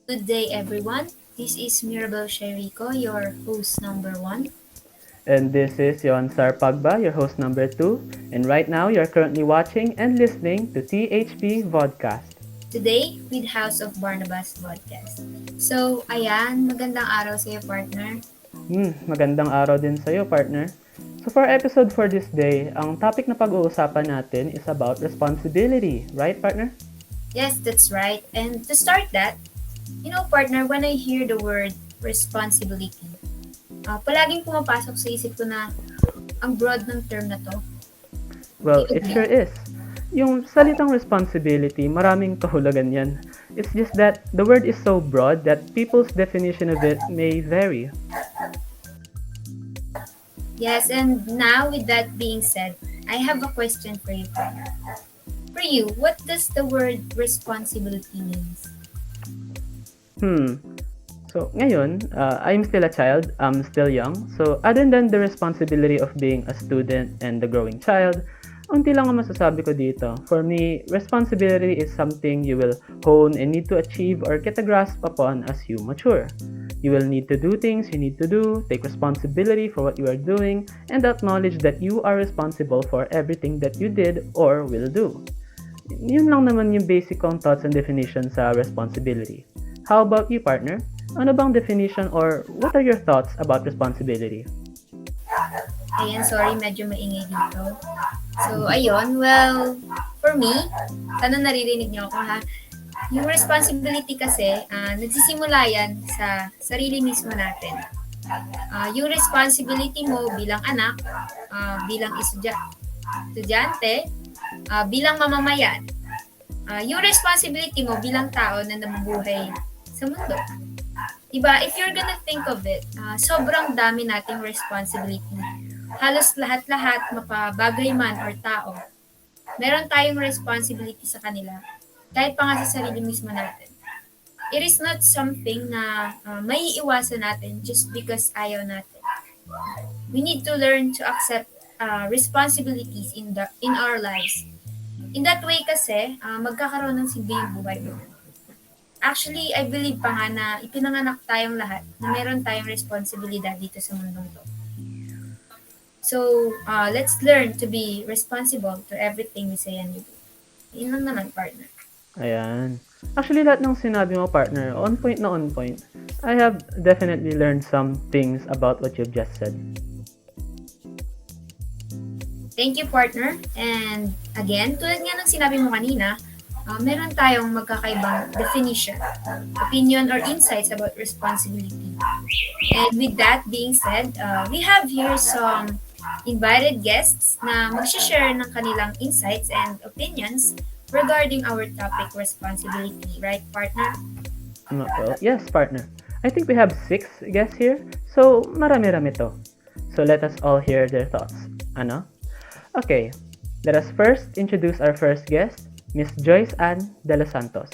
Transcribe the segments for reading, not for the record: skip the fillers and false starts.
Good day, everyone. This is Mirrabelle Rico, your host number one. And this is Johan Pagba, your host number 2. And right now, you're currently watching and listening to THP Vodcast. Today, with House of Barnabas Vodcast. So, ayan, magandang araw sa iyo, partner. Magandang araw din sa'yo, partner. So for our episode for this day, ang topic na pag-uusapan natin is about responsibility. Right, partner? Yes, that's right. And to start that, partner, when I hear the word responsibility, palaging pumapasok sa isip ko na ang broad ng term na to. Well, it sure is. Yung salitang responsibility, maraming kahulugan yan. It's just that the word is so broad that people's definition of it may vary. Yes, and now with that being said, I have a question for you, partner. For you, what does the word responsibility means? So, ngayon, I'm still a child, I'm still young. So, other than the responsibility of being a student and a growing child, unti lang ang masasabi ko dito. For me, responsibility is something you will hone and need to achieve or get a grasp upon as you mature. You will need to do things you need to do, take responsibility for what you are doing, and acknowledge that you are responsible for everything that you did or will do. Yun lang naman yung basic kong thoughts and definition sa responsibility. How about you, partner? Ano bang definition or what are your thoughts about responsibility? Ayan, sorry, medyo maingay dito. So, ayun, well, for me, sana naririnig niyo ako ha. Yung responsibility kasi, nagsisimula yan sa sarili mismo natin. Yung responsibility mo bilang anak, bilang estudyante, bilang mamamayan. Yung responsibility mo bilang tao na nabubuhay sa mundo. Diba, if you're gonna think of it, sobrang dami nating responsibility. Halos lahat-lahat, mapabagay man or tao, meron tayong responsibility sa kanila, kahit pa nga sa sarili mismo natin. It is not something na may iwasan natin just because ayaw natin. We need to learn to accept responsibilities in our lives. In that way kasi, magkakaroon ng silbi yung buhay mo. Actually, I believe pa nga na ipinanganak tayong lahat na meron tayong responsibilidad dito sa mundong to. So, let's learn to be responsible to everything we say and we do. Yun lang naman, partner. Ayan. Actually, lahat ng sinabi mo, partner, on point na on point. I have definitely learned some things about what you've just said. Thank you, partner. And again, tulad nga ng sinabi mo kanina, meron tayong magkakaibang definition, opinion, or insights about responsibility. And with that being said, we have here some invited guests na mag-share ng kanilang insights and opinions regarding our topic responsibility. Right, partner? Well, yes, partner. I think we have 6 guests here, so marami-rami to. So let us all hear their thoughts. Ano? Okay, let us first introduce our first guest, Miss Joyce Ann de los Santos.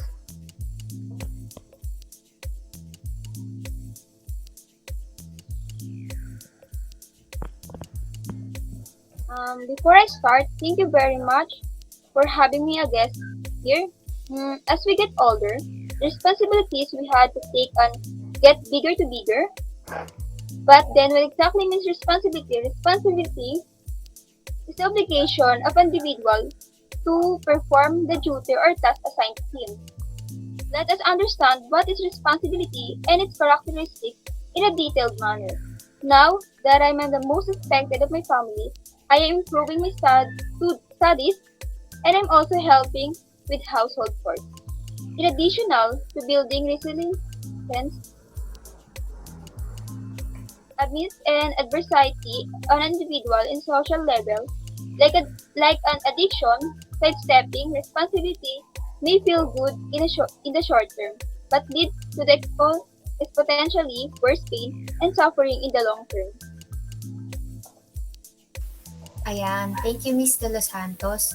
Before I start, thank you very much for having me a guest here. As we get older, the responsibilities we had to take on get bigger to bigger. But then what exactly means responsibility? Responsibility is the obligation of an individual to perform the duty or task assigned to him. Let us understand what is responsibility and its characteristics in a detailed manner. Now that I am the most respected of my family, I am improving my studies and I'm also helping with household chores. In addition to building resilience amidst an adversity on an individual and social level, like an addiction, sidestepping responsibility may feel good in the short term, but lead to the potentially worse pain and suffering in the long term. Ayan, thank you, Miss De Los Santos.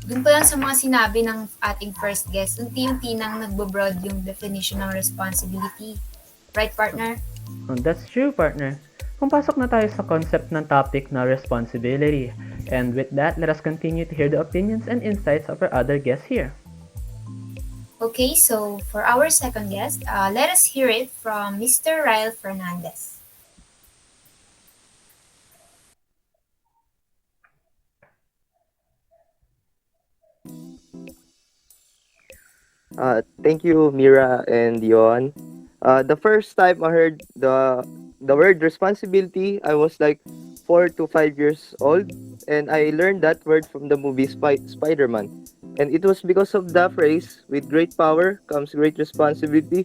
Doon pa lang sa mga sinabi ng ating first guest, unti-unti nang nagbo-broad yung definition ng responsibility. Right, partner? That's true, partner. Pumpasok na tayo sa concept ng topic na responsibility. And with that, let us continue to hear the opinions and insights of our other guests here. Okay, so for our second guest, let us hear it from Mr. Ryle Fernandez. Thank you, Mira and Johan. The first time I heard the word responsibility, I was like 4 to 5 years old, and I learned that word from the movie Spider-Man. And it was because of the phrase, "With great power comes great responsibility."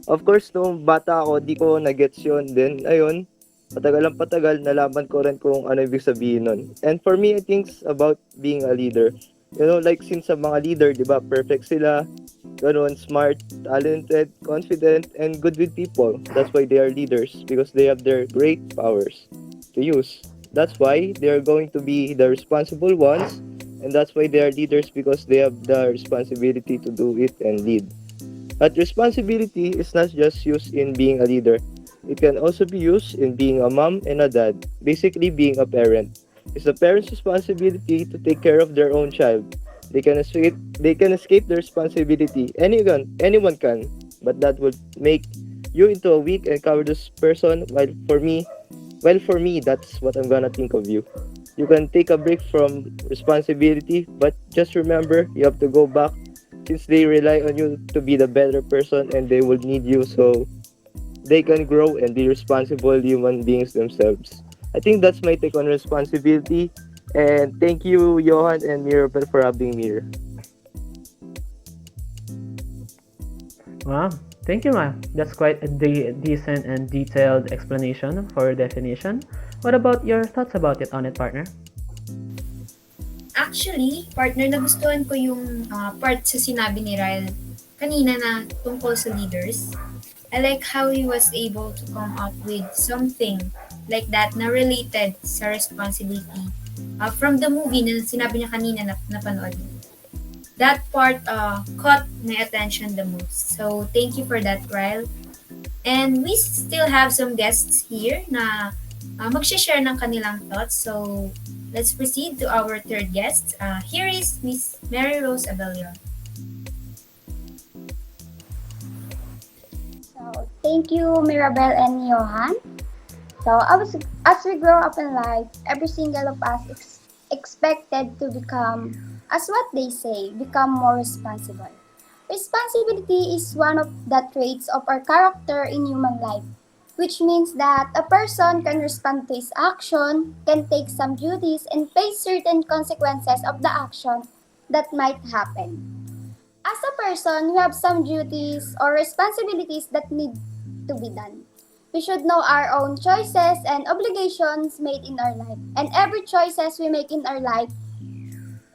Of course, nung bata ako, di ko na-gets yun. Then, ayun, patagal ang patagal, nalaman ko rin kung ano ibig sabihin nun. And for me, I think it's about being a leader. You know, like since sa mga leader, di ba, perfect sila, ganun, smart, talented, confident, and good with people. That's why they are leaders, because they have their great powers to use. That's why they are going to be the responsible ones, and that's why they are leaders, because they have the responsibility to do it and lead. But responsibility is not just used in being a leader. It can also be used in being a mom and a dad, basically being a parent. It's the parent's responsibility to take care of their own child. They can escape the responsibility. Anyone can, but that would make you into a weak and cowardice person. While for me, that's what I'm gonna think of you. You can take a break from responsibility, but just remember you have to go back since they rely on you to be the better person and they will need you so they can grow and be responsible human beings themselves. I think that's my take on responsibility. And thank you, Johan and Mirabelle, for having me here. Wow, thank you, Ma. That's quite a decent and detailed explanation for definition. What about your thoughts about it on it, partner? Actually, partner, nagustuhan ko yung part sa sinabi ni Ryle kanina na tungkol sa leaders. I like how he was able to come up with something like that na related sa responsibility from the movie na sinabi niya kanina na napanood niya. That part caught my attention the most. So, thank you for that, Ryle. And we still have some guests here na mag-share ng kanilang thoughts. So, let's proceed to our third guest. Here is Miss Maryrose Abellar. So, thank you, Mirabelle and Johan. So, as we grow up in life, every single of us expected to become, as what they say, become more responsible. Responsibility is one of the traits of our character in human life, which means that a person can respond to his action, can take some duties, and face certain consequences of the action that might happen. As a person, we have some duties or responsibilities that need to be done. We should know our own choices and obligations made in our life. And every choices we make in our life,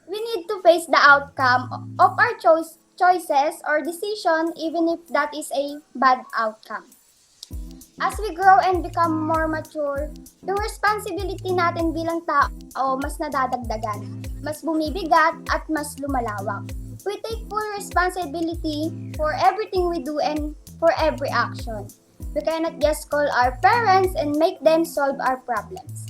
we need to face the outcome of our choices or decision even if that is a bad outcome. As we grow and become more mature, yung responsibility natin bilang tao mas nadadagdagan, mas bumibigat at mas lumalawak. We take full responsibility for everything we do and for every action. We cannot just call our parents and make them solve our problems.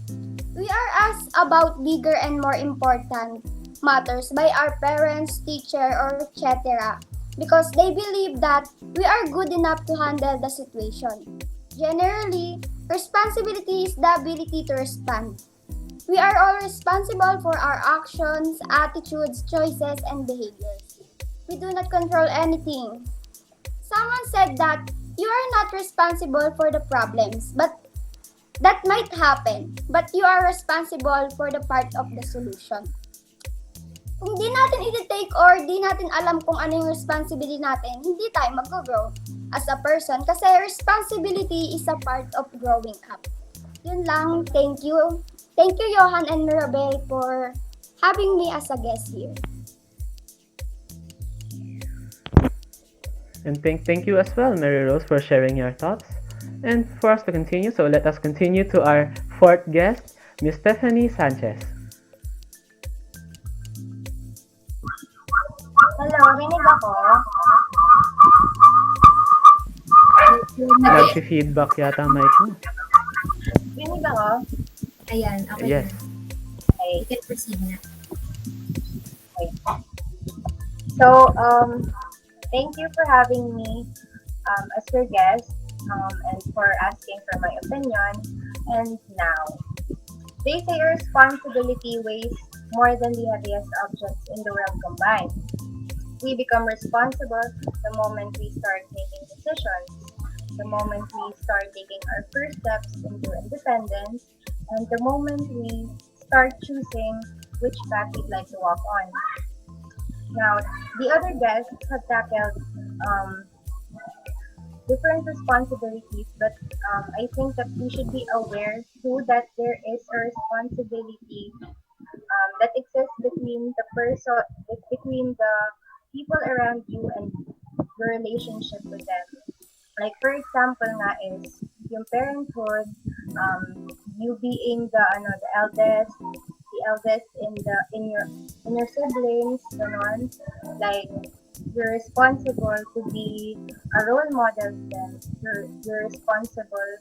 We are asked about bigger and more important matters by our parents, teacher, or etc. because they believe that we are good enough to handle the situation. Generally, responsibility is the ability to respond. We are all responsible for our actions, attitudes, choices, and behaviors. We do not control anything. Someone said that you are not responsible for the problems, but that might happen, but you are responsible for the part of the solution. Kung di natin i-take or di natin alam kung ano yung responsibility natin, hindi tayo mag-grow as a person kasi responsibility is a part of growing up. Yun lang. Thank you. Thank you, Johan and Mirabelle, for having me as a guest here. And thank you as well, Maryrose, for sharing your thoughts. And for us to continue, so let us continue to our fourth guest, Miss Stephanie Sanchez. Hello, rinig ako? Nag-feedback yata ang mic mo. Rinig ako? Ayan, okay Yes. na. Okay. You can proceed na. So, Thank you for having me as your guest and for asking for my opinion. And now, they say responsibility weighs more than the heaviest objects in the world combined. We become responsible the moment we start making decisions, the moment we start taking our first steps into independence, and the moment we start choosing which path we'd like to walk on. Now, the other guests have tackled um, different responsibilities, but I think that we should be aware too that there is a responsibility that exists between the person, between the people around you and your relationship with them. Like for example nga is yung parenthood, you being the eldest in your siblings, ganon. Like you're responsible to be a role model to them. You're responsible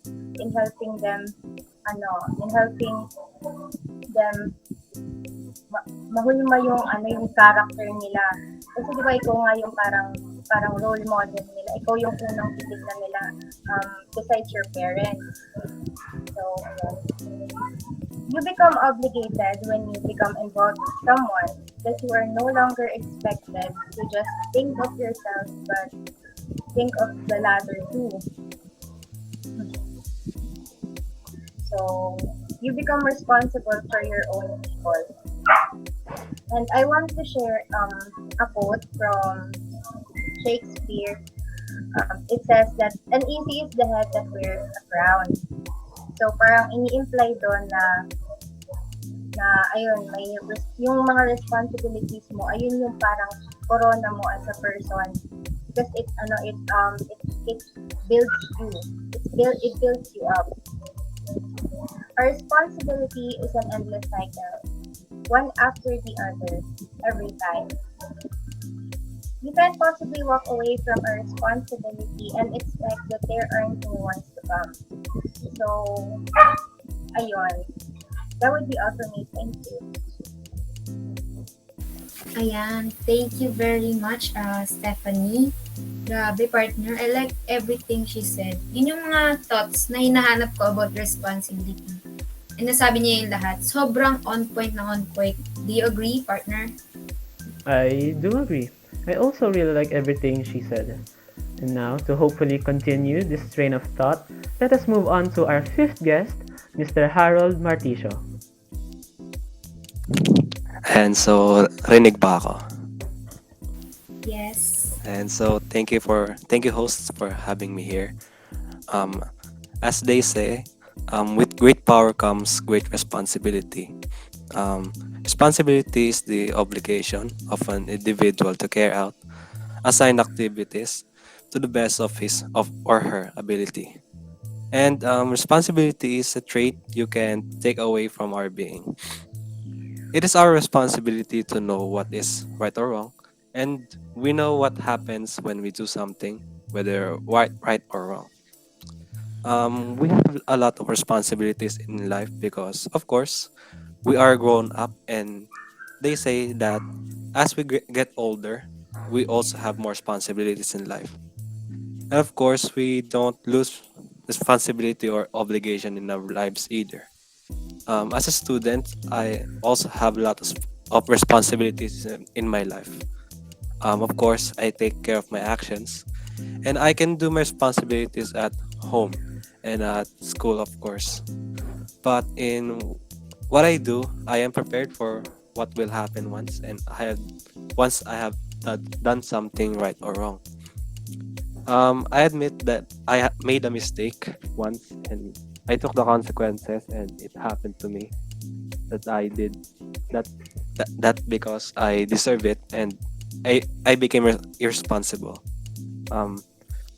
in helping them in helping them mahulma yung character nila. Kasi di ba ikaw nga yung parang role model nila. Ikaw yung unang titignan nila besides your parents. So, ayun. You become obligated when you become involved with someone because you are no longer expected to just think of yourself but think of the latter too. So, you become responsible for your own people. And I want to share a quote from Shakespeare. It says that an easy is the head that wears a crown. So parang ini-imply doon na ayun, yung mga responsibilities mo, ayun yung parang corona mo as a person. Because it builds you. It builds you up. Our responsibility is an endless cycle, one after the other, every time. You can't possibly walk away from a responsibility and expect that there aren't new ones to come. So, ayun. That would be all for me. Thank you. Ayan, thank you very much, Stephanie. Grabe, partner. I like everything she said. Yun yung mga thoughts na hinahanap ko about responsibility. And nasabi niya yung lahat. Sobrang on point na on point. Do you agree, partner? I do agree. I also really like everything she said. And now, to hopefully continue this train of thought, let us move on to our fifth guest, Mr. Harold Marticio. And so, rinig ba ako? Yes. And so, thank you hosts for having me here. As they say, with great power comes great responsibility. Responsibility is the obligation of an individual to carry out assigned activities to the best of his or her ability. And responsibility is a trait you can take away from our being. It is our responsibility to know what is right or wrong, and we know what happens when we do something, whether right or wrong. We have a lot of responsibilities in life because, of course, we are grown up, and they say that as we get older, we also have more responsibilities in life. And of course, we don't lose responsibility or obligation in our lives either. As a student, I also have a lot of responsibilities in my life. Of course, I take care of my actions, and I can do my responsibilities at home and at school, of course. But in what I do, I am prepared for what will happen once I have done something right or wrong. I admit that made a mistake once, and I took the consequences, and it happened to me that I did that. That because I deserve it, and I became irresponsible. Um,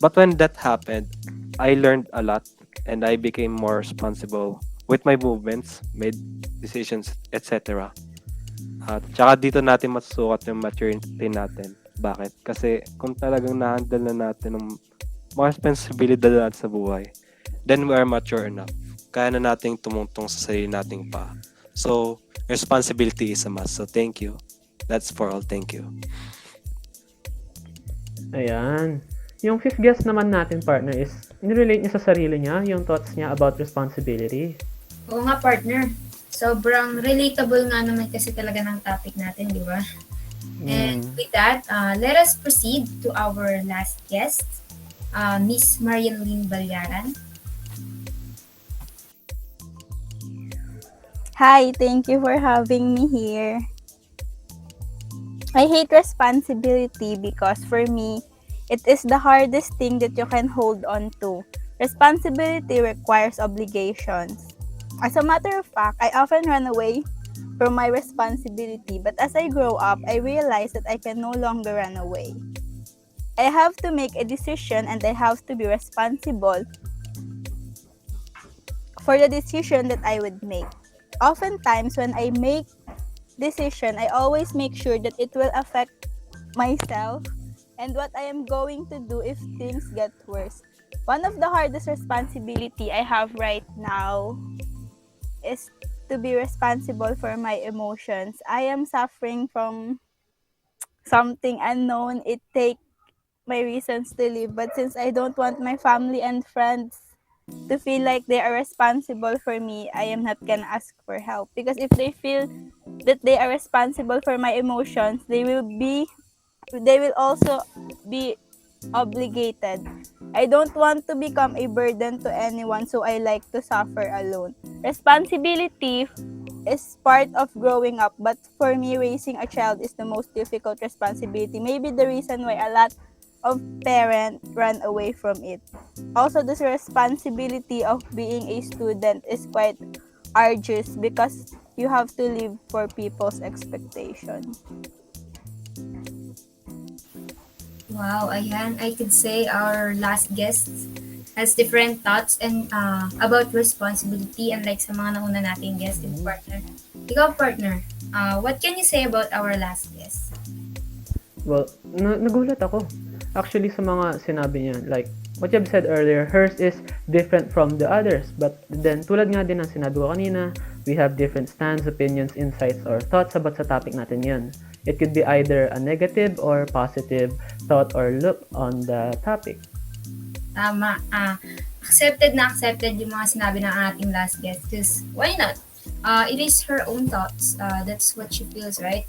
but when that happened, I learned a lot, and I became more responsible with my movements, made decisions, etc. At tsaka dito natin masusukat yung maturity natin. Bakit? Kasi kung talagang na-handle na natin ng mga responsibilidad natin sa buhay, then we are mature enough. Kaya na nating tumungtong sa sarili nating pa. So, responsibility is a must. So, thank you. That's for all. Thank you. Ayan. Yung fifth guest naman natin, partner, is nirelate niya sa sarili niya, yung thoughts niya about responsibility. Oo nga, partner. Sobrang relatable nga naman kasi talaga ng topic natin, di ba? And with that, let us proceed to our last guest, Miss Marien Lyn Ballaran. Hi, thank you for having me here. I hate responsibility because for me, it is the hardest thing that you can hold on to. Responsibility requires obligations. As a matter of fact, I often run away from my responsibility, but as I grow up, I realize that I can no longer run away. I have to make a decision and I have to be responsible for the decision that I would make. Oftentimes, when I make decision, I always make sure that it will affect myself and what I am going to do if things get worse. One of the hardest responsibility I have right now is to be responsible for my emotions. I am suffering from something unknown. It take my reasons to live, but since I don't want my family and friends to feel like they are responsible for me, I am not gonna ask for help. Because if they feel that they are responsible for my emotions, they will also be obligated. I don't want to become a burden to anyone, so I like to suffer alone. Responsibility is part of growing up, but for me, raising a child is the most difficult responsibility. Maybe the reason why a lot of parents run away from it. Also, the responsibility of being a student is quite arduous because you have to live for people's expectation. Wow, ayan. I could say our last guest has different thoughts and about responsibility unlike sa mga nauna nating guest and partner. Ikaw, partner, what can you say about our last guest? Well, nagulat ako. Actually, sa mga sinabi niya, like, what you have said earlier, hers is different from the others. But then, tulad nga din ng sinabi ko kanina, we have different stands, opinions, insights, or thoughts about sa topic natin yun. It could be either a negative or positive thought or look on the topic. Tama. Accepted na accepted yung mga sinabi ng ating last guest because why not? It is her own thoughts. That's what she feels, right?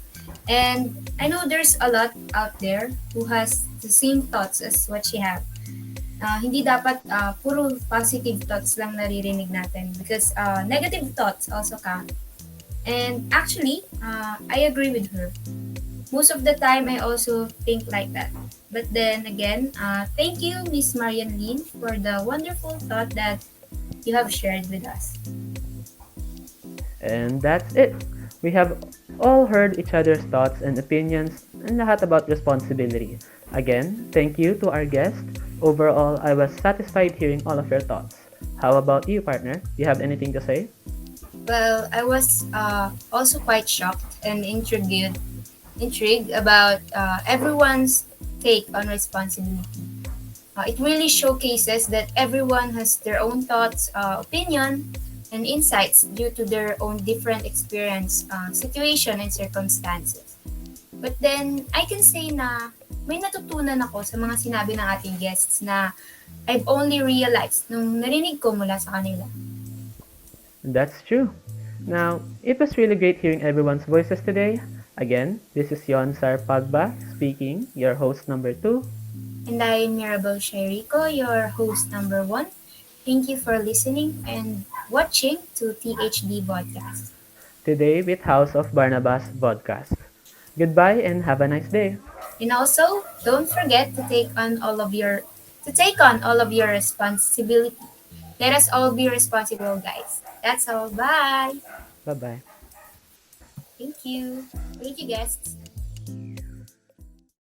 And I know there's a lot out there who has the same thoughts as what she have. Hindi dapat puro positive thoughts lang naririnig natin because negative thoughts also count. And actually, I agree with her. Most of the time, I also think like that. But then again, thank you, Miss Marien Lyn, for the wonderful thought that you have shared with us. And that's it. We have all heard each other's thoughts and opinions and lahat about responsibility. Again, thank you to our guest. Overall, I was satisfied hearing all of your thoughts. How about you, partner? Do you have anything to say? Well, I was also quite shocked and intrigued about everyone's take on responsibility. It really showcases that everyone has their own thoughts, opinion, and insights due to their own different experience, situation, and circumstances. But then, I can say na may natutunan ako sa mga sinabi ng ating guests na I've only realized nung narinig ko mula sa kanila. That's true. Now, it was really great hearing everyone's voices today. Again, this is Johan Pagba speaking, your host number 2. And I am Mirrabelle Rico, your host number 1. Thank you for listening and watching to THD Vodcast. Today with House of Barnabas Vodcast. Goodbye and have a nice day. And also, don't forget to take on all of your responsibility. Let us all be responsible, guys. That's all. Bye. Bye-bye. Thank you. Thank you, guests.